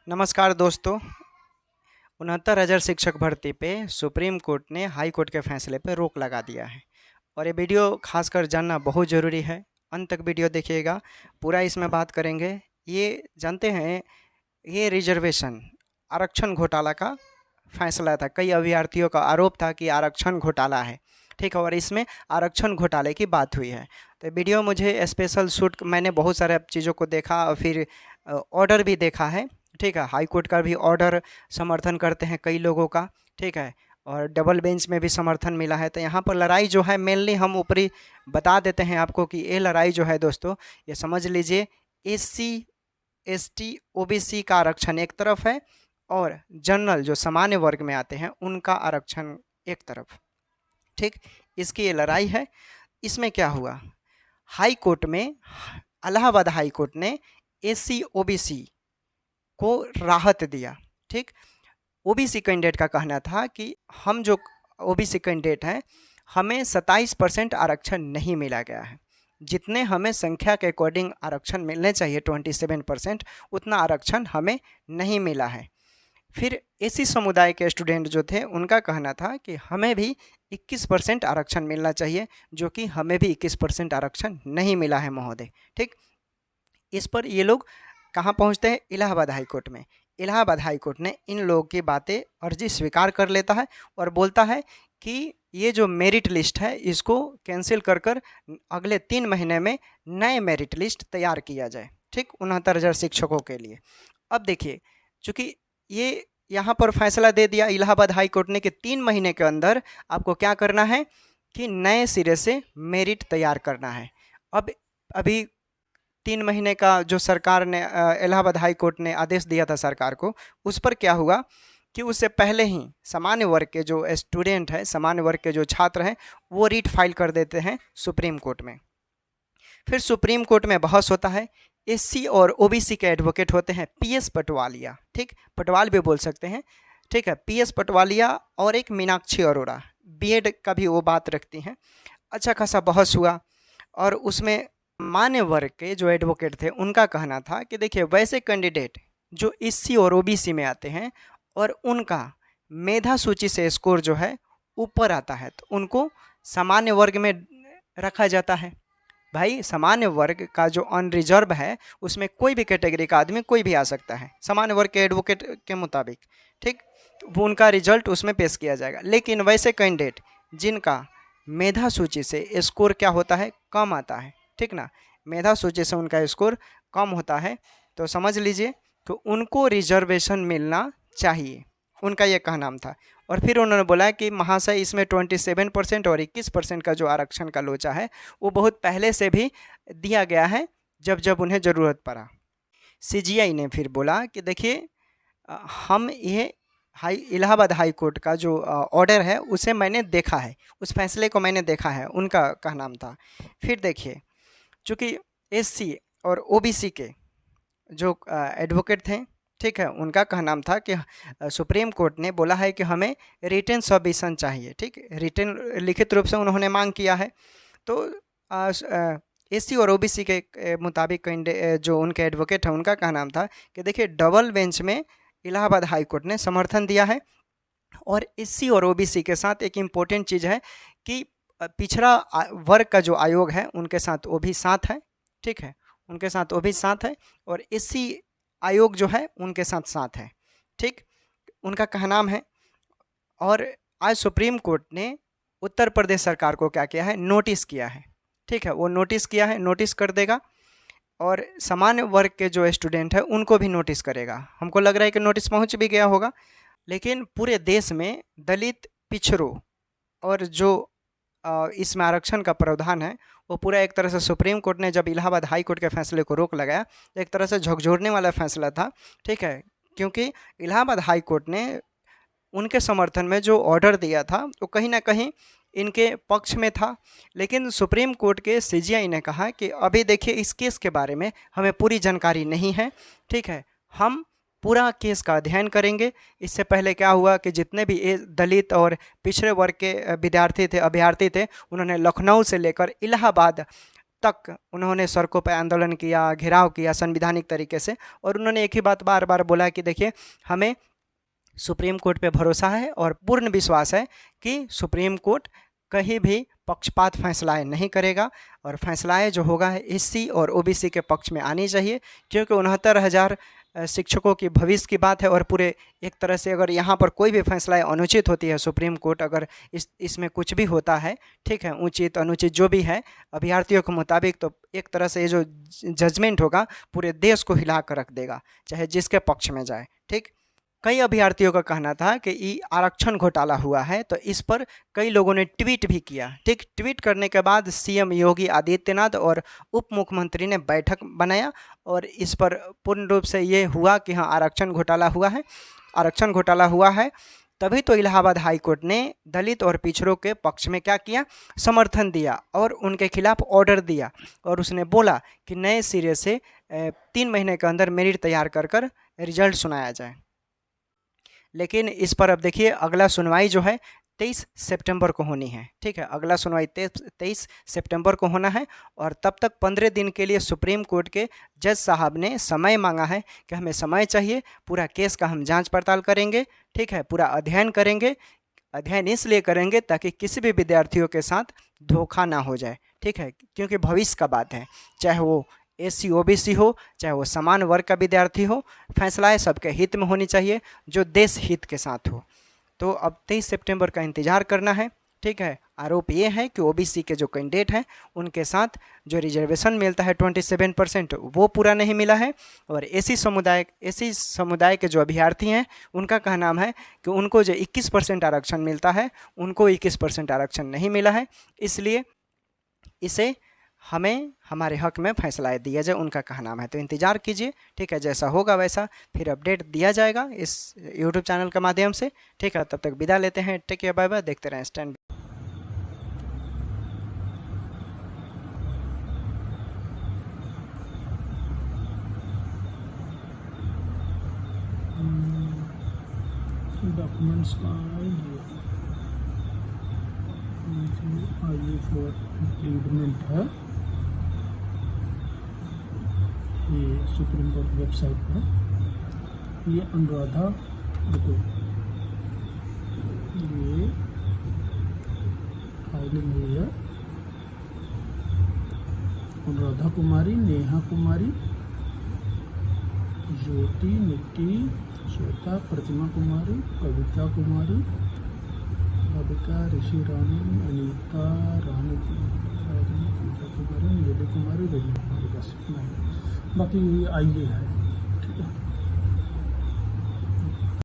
नमस्कार दोस्तों। 69,000 शिक्षक भर्ती पे सुप्रीम कोर्ट ने हाई कोर्ट के फैसले पे रोक लगा दिया है और ये वीडियो खासकर जानना बहुत ज़रूरी है। अंत तक वीडियो देखिएगा, पूरा इसमें बात करेंगे। ये जानते हैं, ये रिजर्वेशन आरक्षण घोटाला का फैसला था। कई अभ्यर्थियों का आरोप था कि आरक्षण घोटाला है, ठीक है, और इसमें आरक्षण घोटाले की बात हुई है। तो वीडियो मुझे स्पेशल शूट, मैंने बहुत सारे चीज़ों को देखा और फिर ऑर्डर भी देखा है, ठीक है। हाई कोर्ट का भी ऑर्डर समर्थन करते हैं कई लोगों का, ठीक है, और डबल बेंच में भी समर्थन मिला है। तो यहाँ पर लड़ाई जो है मेनली हम ऊपरी बता देते हैं आपको कि ये लड़ाई जो है दोस्तों, ये समझ लीजिए एससी एसटी ओबीसी का आरक्षण एक तरफ है और जनरल जो सामान्य वर्ग में आते हैं उनका आरक्षण एक तरफ, ठीक। इसकी ये लड़ाई है। इसमें क्या हुआ, हाई कोर्ट में, इलाहाबाद हाई कोर्ट ने एससी ओबीसी को राहत दिया, ठीक। ओबीसी कैंडिडेट का कहना था कि हम जो ओबीसी कैंडिडेट हैं, हमें 27% आरक्षण नहीं मिला गया है। जितने हमें संख्या के अकॉर्डिंग आरक्षण मिलने चाहिए 27%, उतना आरक्षण हमें नहीं मिला है। फिर एसी समुदाय के स्टूडेंट जो थे उनका कहना था कि हमें भी 21% आरक्षण मिलना चाहिए, जो कि हमें भी 21% आरक्षण नहीं मिला है महोदय, ठीक। इस पर ये लोग कहाँ पहुँचते हैं, इलाहाबाद हाई कोर्ट में। इलाहाबाद हाई कोर्ट ने इन लोगों की बातें, अर्जी स्वीकार कर लेता है और बोलता है कि ये जो मेरिट लिस्ट है इसको कैंसिल कर कर अगले 3 महीने में नए मेरिट लिस्ट तैयार किया जाए, ठीक, 69,000 शिक्षकों के लिए। अब देखिए, चूँकि ये यहाँ पर फैसला दे दिया इलाहाबाद हाई कोर्ट ने कि 3 महीने के अंदर आपको क्या करना है कि नए सिरे से मेरिट तैयार करना है। अब अभी 3 महीने का जो सरकार ने, इलाहाबाद हाई कोर्ट ने आदेश दिया था सरकार को, उस पर क्या हुआ कि उससे पहले ही सामान्य वर्ग के जो स्टूडेंट हैं, सामान्य वर्ग के जो छात्र हैं, वो रीट फाइल कर देते हैं सुप्रीम कोर्ट में। फिर सुप्रीम कोर्ट में बहस होता है। एससी और ओबीसी के एडवोकेट होते हैं पीएस पटवालिया, ठीक, पटवाल भी बोल सकते हैं, ठीक है, पीएस पटवालिया और एक मीनाक्षी अरोड़ा, बीएड का भी वो बात रखती हैं। अच्छा खासा बहस हुआ और उसमें मान्य वर्ग के जो एडवोकेट थे उनका कहना था कि देखिए, वैसे कैंडिडेट जो एससी और ओबीसी में आते हैं और उनका मेधा सूची से स्कोर जो है ऊपर आता है, तो उनको सामान्य वर्ग में रखा जाता है। भाई, सामान्य वर्ग का जो अनरिजर्व है उसमें कोई भी कैटेगरी का आदमी कोई भी आ सकता है सामान्य वर्ग के एडवोकेट के मुताबिक, ठीक, वो उनका रिजल्ट उसमें पेश किया जाएगा। लेकिन वैसे कैंडिडेट जिनका मेधा सूची से स्कोर क्या होता है, कम आता है, ठीक ना, मेधा सूची से उनका स्कोर कम होता है, तो समझ लीजिए तो उनको रिजर्वेशन मिलना चाहिए, उनका ये कहना था। और फिर उन्होंने बोला कि महाशय, इसमें 27% और 21% का जो आरक्षण का लोचा है वो बहुत पहले से भी दिया गया है, जब जब उन्हें ज़रूरत पड़ा। सीजीआई ने फिर बोला कि देखिए, हम ये इलाहाबाद हाई कोर्ट का जो ऑर्डर है उसे मैंने देखा है, उस फैसले को मैंने देखा है, उनका कहना था। फिर देखिए, चूँकि एससी और ओबीसी के जो एडवोकेट थे, ठीक है, उनका कहना था कि सुप्रीम कोर्ट ने बोला है कि हमें रिटन सबमिशन चाहिए, ठीक, रिटन लिखित रूप से उन्होंने मांग किया है। तो एससी और ओबीसी के मुताबिक जो उनके एडवोकेट हैं उनका कहना था कि देखिए, डबल बेंच में इलाहाबाद हाई कोर्ट ने समर्थन दिया है। और एससी और ओबीसी के साथ एक इम्पोर्टेंट चीज़ है कि पिछड़ा वर्ग का जो आयोग है उनके साथ वो भी साथ है, ठीक है, उनके साथ वो भी साथ है, और एससी आयोग जो है उनके साथ साथ है, ठीक, उनका कहना है। और आज सुप्रीम कोर्ट ने उत्तर प्रदेश सरकार को क्या किया है, नोटिस किया है, ठीक है, वो नोटिस किया है, नोटिस कर देगा। और सामान्य वर्ग के जो स्टूडेंट है उनको भी नोटिस करेगा। हमको लग रहा है कि नोटिस पहुंच भी गया होगा। लेकिन पूरे देश में दलित, पिछड़ों और जो इसमें आरक्षण का प्रावधान है वो पूरा एक तरह से सुप्रीम कोर्ट ने जब इलाहाबाद हाई कोर्ट के फैसले को रोक लगाया, एक तरह से झकझोरने वाला फैसला था, ठीक है, क्योंकि इलाहाबाद हाई कोर्ट ने उनके समर्थन में जो ऑर्डर दिया था वो कहीं ना कहीं इनके पक्ष में था। लेकिन सुप्रीम कोर्ट के सीजीआई ने कहा कि अभी देखिए, इस केस के बारे में हमें पूरी जानकारी नहीं है, ठीक है, हम पूरा केस का अध्ययन करेंगे। इससे पहले क्या हुआ कि जितने भी दलित और पिछड़े वर्ग के विद्यार्थी थे, अभ्यर्थी थे, उन्होंने लखनऊ से लेकर इलाहाबाद तक उन्होंने सड़कों पर आंदोलन किया, घेराव किया संवैधानिक तरीके से, और उन्होंने एक ही बात बार बार बोला कि देखिए हमें सुप्रीम कोर्ट पे भरोसा है और पूर्ण विश्वास है कि सुप्रीम कोर्ट कहीं भी पक्षपात फैसलाएँ नहीं करेगा और फैसलाएँ जो होगा एससी और ओबीसी के पक्ष में आनी चाहिए, क्योंकि 69,000 शिक्षकों की भविष्य की बात है। और पूरे एक तरह से अगर यहाँ पर कोई भी फैसला अनुचित होती है, सुप्रीम कोर्ट अगर इसमें कुछ भी होता है, ठीक है, उचित अनुचित जो भी है अभ्यर्थियों के मुताबिक, तो एक तरह से ये जो जजमेंट होगा पूरे देश को हिला कर रख देगा, चाहे जिसके पक्ष में जाए। ठीक, कई अभ्यर्थियों का कहना था कि ये आरक्षण घोटाला हुआ है, तो इस पर कई लोगों ने ट्वीट भी किया। ठीक, ट्वीट करने के बाद सीएम योगी आदित्यनाथ और उप मुख्यमंत्री ने बैठक बनाया और इस पर पूर्ण रूप से ये हुआ कि हाँ आरक्षण घोटाला हुआ है, आरक्षण घोटाला हुआ है। तभी तो इलाहाबाद हाई कोर्ट ने दलित और पिछड़ों के पक्ष में क्या किया, समर्थन दिया और उनके खिलाफ ऑर्डर दिया, और उसने बोला कि नए सिरे से 3 महीने के अंदर मेरिट तैयार कर रिजल्ट सुनाया जाए। लेकिन इस पर अब देखिए अगला सुनवाई जो है 23 सितंबर को होनी है। ठीक है, अगला सुनवाई 23 सितंबर को होना है, और तब तक 15 दिन के लिए सुप्रीम कोर्ट के जज साहब ने समय मांगा है कि हमें समय चाहिए, पूरा केस का हम जांच पड़ताल करेंगे। ठीक है, पूरा अध्ययन करेंगे। अध्ययन इसलिए करेंगे ताकि किसी भी विद्यार्थियों के साथ धोखा ना हो जाए। ठीक है, क्योंकि भविष्य का बात है, चाहे वो एससी ओबीसी हो, चाहे वो समान वर्ग का विद्यार्थी हो, फैसलाएं सबके हित में होनी चाहिए, जो देश हित के साथ हो। तो अब 23 सितंबर का इंतज़ार करना है। ठीक है, आरोप ये है कि ओबीसी के जो कैंडिडेट हैं उनके साथ जो रिजर्वेशन मिलता है 27% वो पूरा नहीं मिला है, और एसी समुदाय के जो अभ्यर्थी हैं उनका कहना है कि उनको जो 21% आरक्षण मिलता है उनको 21% आरक्षण नहीं मिला है, इसलिए इसे हमें हमारे हक में फैसला दिया जाए, उनका कहना है। तो इंतज़ार कीजिए। ठीक है, जैसा होगा वैसा फिर अपडेट दिया जाएगा इस यूट्यूब चैनल के माध्यम से। ठीक है, तब तक विदा लेते हैं। Take care, bye bye. देखते रहें स्टैंड। डॉक्यूमेंट्स का ये फॉर इंप्लीमेंट है, ये सुप्रीम कोर्ट वेबसाइट पर। ये अनुराधा, देखो ये फाइलिंग हुई है, अनुराधा कुमारी, नेहा कुमारी, ज्योति, निक्की, श्वेता, प्रतिमा कुमारी, कविता कुमारी, राधिका, ऋषि रानी, अनीता रानी, पूजा कुमारी, निधि कुमारी, रजनी कुमारी, बस नहीं, बाकी ये आई है।